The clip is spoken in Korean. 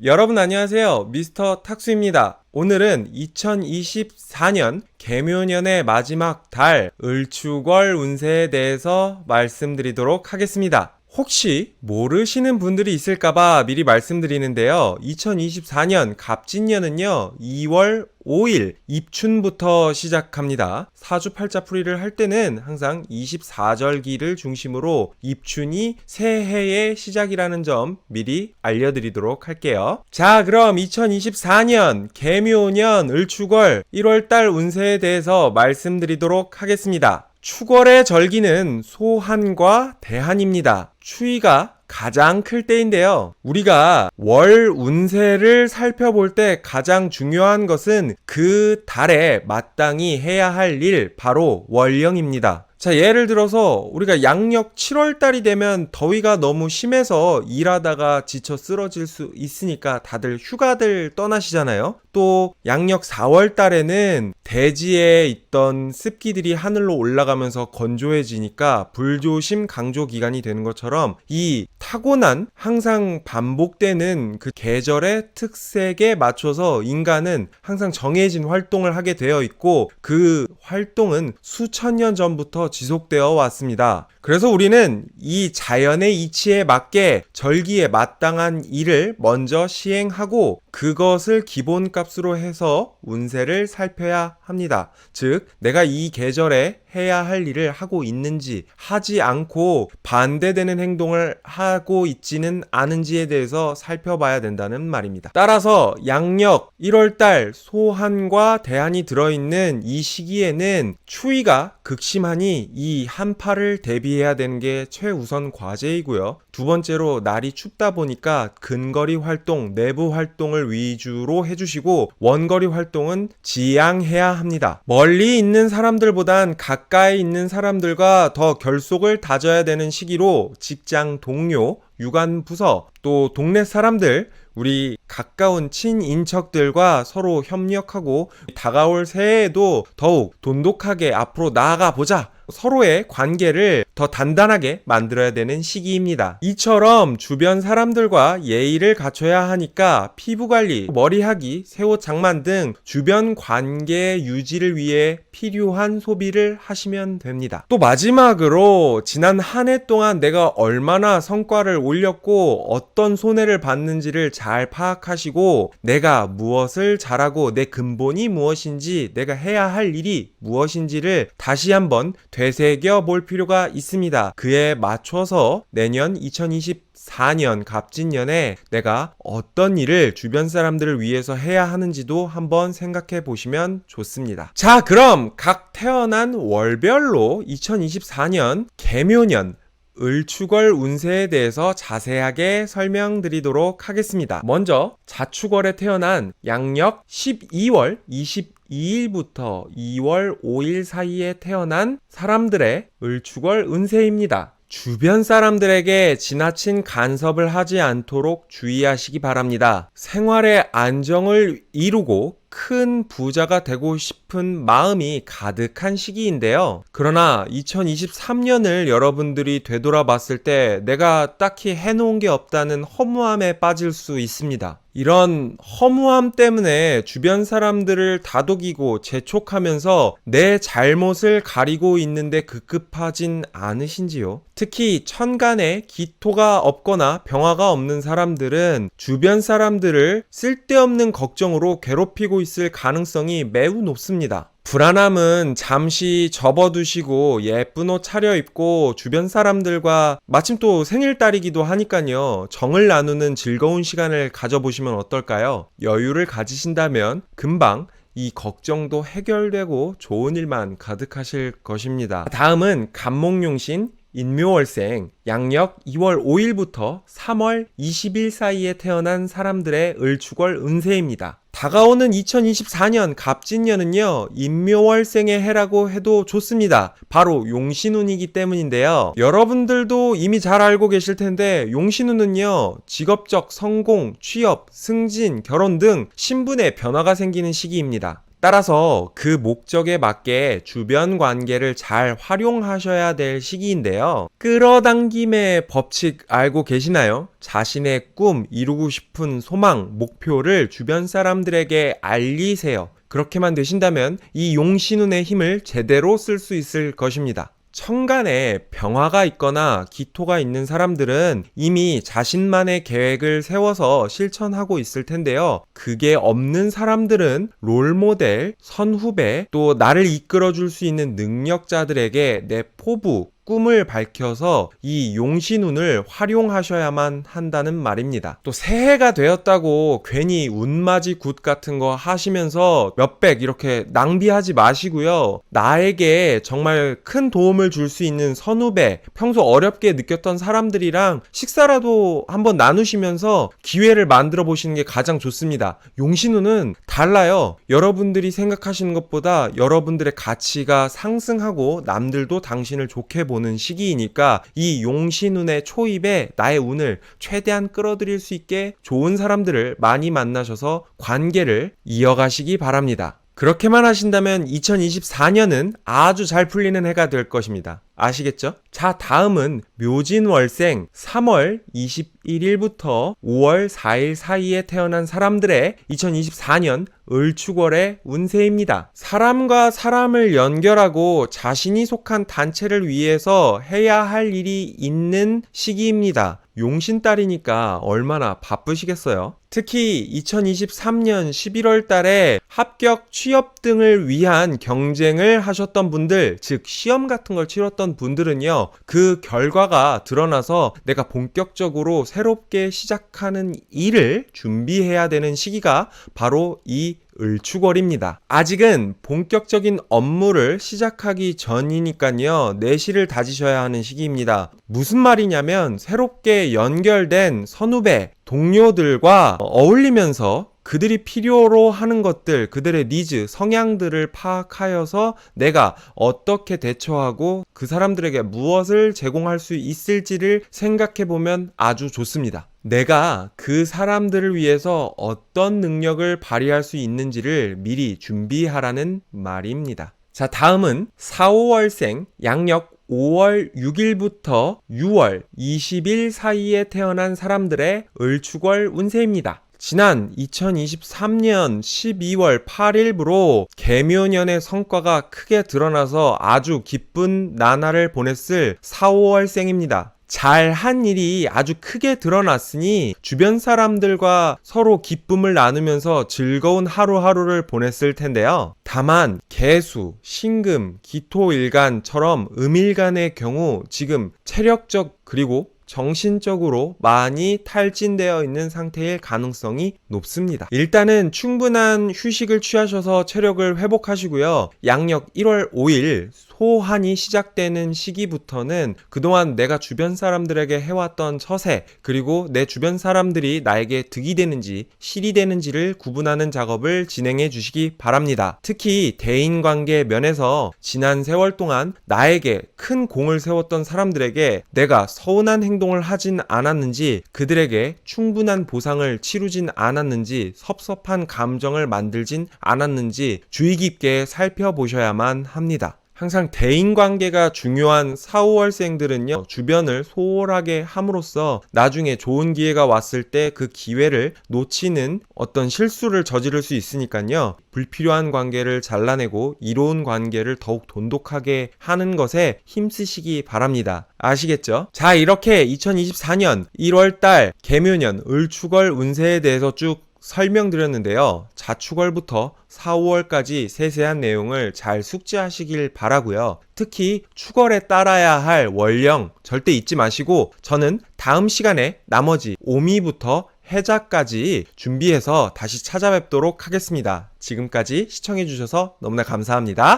여러분 안녕하세요. 미스터 탁수입니다. 오늘은 2024년 개묘년의 마지막 달 을추걸 운세에 대해서 말씀드리도록 하겠습니다. 혹시 모르시는 분들이 있을까봐 미리 말씀드리는데요. 2024년 갑진년은요, 2월 5일 입춘부터 시작합니다. 사주팔자풀이를 할 때는 항상 24절기를 중심으로 입춘이 새해의 시작이라는 점 미리 알려드리도록 할게요. 자, 그럼 2024년 개묘년 을추걸 1월달 운세에 대해서 말씀드리도록 하겠습니다. 추걸의 절기는 소한과 대한입니다. 추위가 가장 클 때인데요. 우리가 월 운세를 살펴볼 때 가장 중요한 것은 그 달에 마땅히 해야 할 일, 바로 월령입니다. 자, 예를 들어서 우리가 양력 7월달이 되면 더위가 너무 심해서 일하다가 지쳐 쓰러질 수 있으니까 다들 휴가들 떠나시잖아요. 또 양력 4월달에는 대지에 있던 습기들이 하늘로 올라가면서 건조해지니까 불조심 강조 기간이 되는 것처럼 이 타고난 항상 반복되는 그 계절의 특색에 맞춰서 인간은 항상 정해진 활동을 하게 되어 있고, 그 활동은 수천 년 전부터 지속되어 왔습니다. 그래서 우리는 이 자연의 이치에 맞게 절기에 마땅한 일을 먼저 시행하고 그것을 기본값으로 해서 운세를 살펴야 합니다. 즉, 내가 이 계절에 해야 할 일을 하고 있는지, 하지 않고 반대되는 행동을 하고 있지는 않은지에 대해서 살펴봐야 된다는 말입니다. 따라서 양력 1월달 소한과 대한이 들어있는 이 시기에는 추위가 극심하니 이 한파를 대비해야 되는 게 최우선 과제이고요. 두 번째로 날이 춥다 보니까 근거리 활동, 내부 활동을 위주로 해주시고 원거리 활동은 지양해야 합니다. 멀리 있는 사람들보단 가까이 있는 사람들과 더 결속을 다져야 되는 시기로 직장 동료, 유관 부서, 또 동네 사람들, 우리 가까운 친인척들과 서로 협력하고 다가올 새해에도 더욱 돈독하게 앞으로 나아가 보자, 서로의 관계를 더 단단하게 만들어야 되는 시기입니다. 이처럼 주변 사람들과 예의를 갖춰야 하니까 피부관리, 머리하기, 새옷 장만 등 주변 관계 유지를 위해 필요한 소비를 하시면 됩니다. 또 마지막으로 지난 한 해 동안 내가 얼마나 성과를 올렸고 어떤 손해를 봤는지를 잘 파악하시고 내가 무엇을 잘하고 내 근본이 무엇인지, 내가 해야 할 일이 무엇인지를 다시 한번 되새겨 볼 필요가 있습니다. 그에 맞춰서 내년 2024년 갑진년에 내가 어떤 일을 주변 사람들을 위해서 해야 하는지도 한번 생각해 보시면 좋습니다. 자, 그럼 각 태어난 월별로 2024년 개묘년 을추걸 운세에 대해서 자세하게 설명드리도록 하겠습니다. 먼저 자추걸에 태어난 양력 12월 22일부터 2월 5일 사이에 태어난 사람들의 을추걸 운세입니다. 주변 사람들에게 지나친 간섭을 하지 않도록 주의하시기 바랍니다. 생활의 안정을 이루고 큰 부자가 되고 싶은 마음이 가득한 시기인데요. 그러나 2023년을 여러분들이 되돌아봤을 때 내가 딱히 해놓은 게 없다는 허무함에 빠질 수 있습니다. 이런 허무함 때문에 주변 사람들을 다독이고 재촉하면서 내 잘못을 가리고 있는데 급급하진 않으신지요? 특히 천간에 기토가 없거나 병화가 없는 사람들은 주변 사람들을 쓸데없는 걱정으로 괴롭히고 있을 가능성이 매우 높습니다. 불안함은 잠시 접어두시고 예쁜 옷 차려입고 주변 사람들과, 마침 또 생일달이기도 하니까요, 정을 나누는 즐거운 시간을 가져보시면 어떨까요? 여유를 가지신다면 금방 이 걱정도 해결되고 좋은 일만 가득하실 것입니다. 다음은 갑목용신 인묘월생 양력 2월 5일부터 3월 20일 사이에 태어난 사람들의 을추걸 운세입니다. 다가오는 2024년 갑진년은요, 인묘월생의 해라고 해도 좋습니다. 바로 용신운이기 때문인데요. 여러분들도 이미 잘 알고 계실 텐데 용신운은요, 직업적 성공, 취업, 승진, 결혼 등 신분의 변화가 생기는 시기입니다. 따라서 그 목적에 맞게 주변 관계를 잘 활용하셔야 될 시기인데요. 끌어당김의 법칙 알고 계시나요? 자신의 꿈, 이루고 싶은 소망, 목표를 주변 사람들에게 알리세요. 그렇게만 되신다면 이 용신운의 힘을 제대로 쓸 수 있을 것입니다. 천간에 병화가 있거나 기토가 있는 사람들은 이미 자신만의 계획을 세워서 실천하고 있을 텐데요. 그게 없는 사람들은 롤모델, 선후배, 또 나를 이끌어줄 수 있는 능력자들에게 내 포부, 꿈을 밝혀서 이 용신운을 활용하셔야만 한다는 말입니다. 또 새해가 되었다고 괜히 운맞이 굿 같은 거 하시면서 몇백 이렇게 낭비하지 마시고요. 나에게 정말 큰 도움을 줄 수 있는 선후배, 평소 어렵게 느꼈던 사람들이랑 식사라도 한번 나누시면서 기회를 만들어 보시는 게 가장 좋습니다. 용신운은 달라요. 여러분들이 생각하시는 것보다 여러분들의 가치가 상승하고 남들도 당신을 좋게 보는 시기이니까 이 용신운의 초입에 나의 운을 최대한 끌어들일 수 있게 좋은 사람들을 많이 만나셔서 관계를 이어가시기 바랍니다. 그렇게만 하신다면 2024년은 아주 잘 풀리는 해가 될 것입니다. 아시겠죠? 자, 다음은 묘진월생 3월 21일부터 5월 4일 사이에 태어난 사람들의 2024년 을축월의 운세입니다. 사람과 사람을 연결하고 자신이 속한 단체를 위해서 해야 할 일이 있는 시기입니다. 용신달이니까 얼마나 바쁘시겠어요? 특히 2023년 11월 달에 합격 취업 등을 위한 경쟁을 하셨던 분들, 즉 시험 같은 걸 치렀던 분들은요, 그 결과가 드러나서 내가 본격적으로 새롭게 시작하는 일을 준비해야 되는 시기가 바로 이 을축월입니다. 아직은 본격적인 업무를 시작하기 전이니까요, 내실을 다지셔야 하는 시기입니다. 무슨 말이냐면 새롭게 연결된 선후배, 동료들과 어울리면서 그들이 필요로 하는 것들, 그들의 니즈, 성향들을 파악하여서 내가 어떻게 대처하고 그 사람들에게 무엇을 제공할 수 있을지를 생각해보면 아주 좋습니다. 내가 그 사람들을 위해서 어떤 능력을 발휘할 수 있는지를 미리 준비하라는 말입니다. 자, 다음은 4, 5월생 양력 5월 6일부터 6월 20일 사이에 태어난 사람들의 을축월 운세입니다. 지난 2023년 12월 8일부로 개묘년의 성과가 크게 드러나서 아주 기쁜 나날을 보냈을 4, 5월생입니다. 잘한 일이 아주 크게 드러났으니 주변 사람들과 서로 기쁨을 나누면서 즐거운 하루하루를 보냈을 텐데요. 다만 개수, 신금, 기토일간처럼 음일간의 경우 지금 체력적 그리고 정신적으로 많이 탈진되어 있는 상태일 가능성이 높습니다. 일단은 충분한 휴식을 취하셔서 체력을 회복하시고요. 양력 1월 5일 소한이 시작되는 시기부터는 그동안 내가 주변 사람들에게 해왔던 처세, 그리고 내 주변 사람들이 나에게 득이 되는지 실이 되는지를 구분하는 작업을 진행해 주시기 바랍니다. 특히 대인관계 면에서 지난 세월 동안 나에게 큰 공을 세웠던 사람들에게 내가 서운한 행동을 하진 않았는지, 그들에게 충분한 보상을 치르진 않았는지, 섭섭한 감정을 만들진 않았는지 주의 깊게 살펴보셔야만 합니다. 항상 대인관계가 중요한 4, 5월생들은요, 주변을 소홀하게 함으로써 나중에 좋은 기회가 왔을 때 그 기회를 놓치는 어떤 실수를 저지를 수 있으니까요, 불필요한 관계를 잘라내고 이로운 관계를 더욱 돈독하게 하는 것에 힘쓰시기 바랍니다. 아시겠죠? 자, 이렇게 2024년 1월달 개묘년 을축월 운세에 대해서 쭉 설명드렸는데요. 자축월부터 4, 5월까지 세세한 내용을 잘 숙지하시길 바라고요. 특히 축월에 따라야 할 월령 절대 잊지 마시고, 저는 다음 시간에 나머지 오미부터 해자까지 준비해서 다시 찾아뵙도록 하겠습니다. 지금까지 시청해주셔서 너무나 감사합니다.